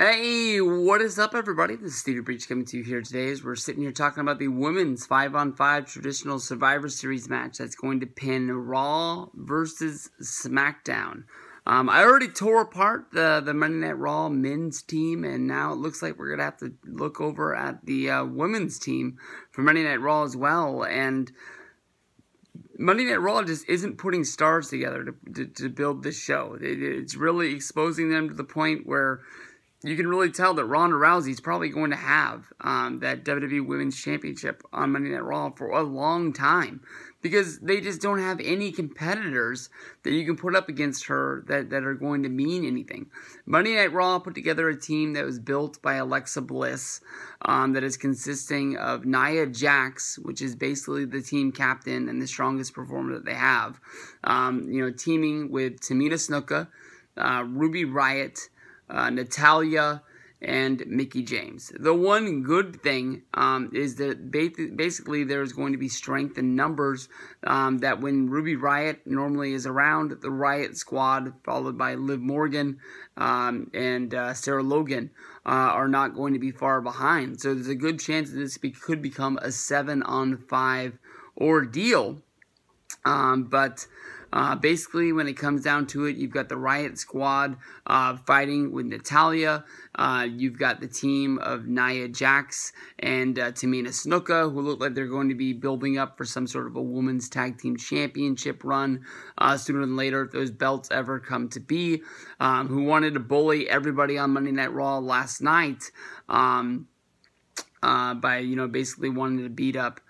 Hey, what is up, everybody? This is Stevie Breach coming to you here today as we're sitting here talking about the women's 5-on-5 traditional Survivor Series match that's going to pin Raw versus SmackDown. I already tore apart the Monday Night Raw men's team, and now it looks like we're going to have to look over at the women's team for Monday Night Raw as well. And Monday Night Raw just isn't putting stars together to build this show. It's really exposing them to the point where you can really tell that Ronda Rousey's probably going to have that WWE Women's Championship on Monday Night Raw for a long time, because they just don't have any competitors that you can put up against her that are going to mean anything. Monday Night Raw put together a team that was built by Alexa Bliss that is consisting of Nia Jax, which is basically the team captain and the strongest performer that they have, teaming with Tamina Snuka, Ruby Riott, Natalya, and Mickie James. The one good thing is that basically there's going to be strength in numbers, that when Ruby Riott normally is around, the Riott Squad, followed by Liv Morgan and Sarah Logan, are not going to be far behind. So there's a good chance that this could become a 7-on-5 ordeal. Basically, when it comes down to it, you've got the Riott Squad fighting with Natalya. You've got the team of Nia Jax and Tamina Snuka, who look like they're going to be building up for some sort of a women's tag team championship run sooner than later, if those belts ever come to be. Who wanted to bully everybody on Monday Night Raw last night by basically wanting to beat up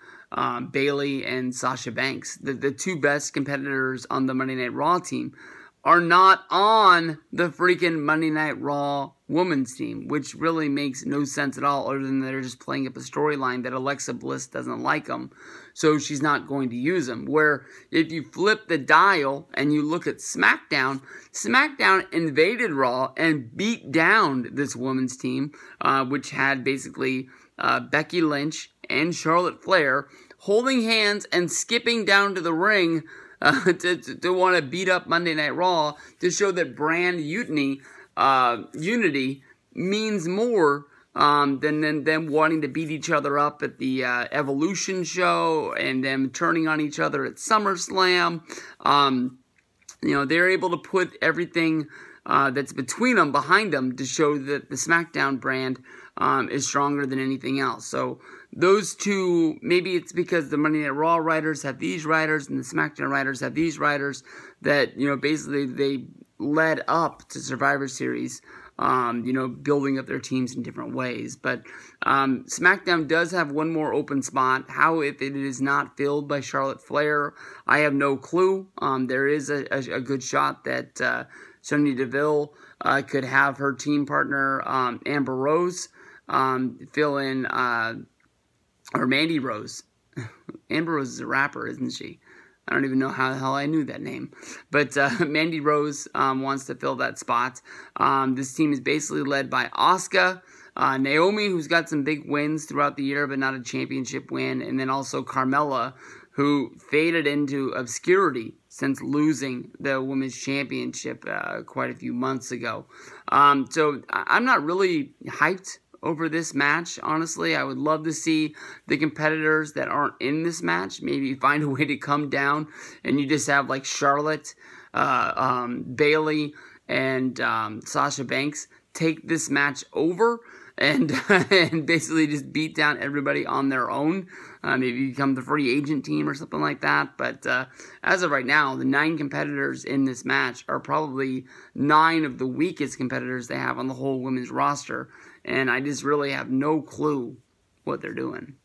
Bayley and Sasha Banks. The two best competitors on the Monday Night Raw team are not on the freaking Monday Night Raw women's team, which really makes no sense at all, other than they're just playing up a storyline that Alexa Bliss doesn't like them, so she's not going to use them. Where if you flip the dial and you look at SmackDown, SmackDown invaded Raw and beat down this women's team, which had basically Becky Lynch and Charlotte Flair holding hands and skipping down to the ring to want to beat up Monday Night Raw, to show that brand unity means more than them wanting to beat each other up at the Evolution show and them turning on each other at SummerSlam. They're able to put everything that's between them behind them to show that the SmackDown brand is stronger than anything else. So those two, maybe it's because the Monday Night Raw writers have these writers and the SmackDown writers have these writers, that basically they led up to Survivor Series, building up their teams in different ways. But SmackDown does have one more open spot. How if it is not filled by Charlotte Flair, I have no clue. There is a good shot that Sonya Deville could have her team partner Amber Rose fill in, or Mandy Rose. Amber Rose is a rapper, isn't she? I don't even know how the hell I knew that name. But Mandy Rose wants to fill that spot. This team is basically led by Asuka, Naomi, who's got some big wins throughout the year, but not a championship win, and then also Carmella, who faded into obscurity since losing the Women's Championship quite a few months ago. So I'm not really hyped over this match, honestly. I would love to see the competitors that aren't in this match maybe find a way to come down, and you just have like Charlotte, Bayley, and Sasha Banks take this match over and basically just beat down everybody on their own. Maybe become the free agent team or something like that. But as of right now, the 9 competitors in this match are probably 9 of the weakest competitors they have on the whole women's roster. And I just really have no clue what they're doing.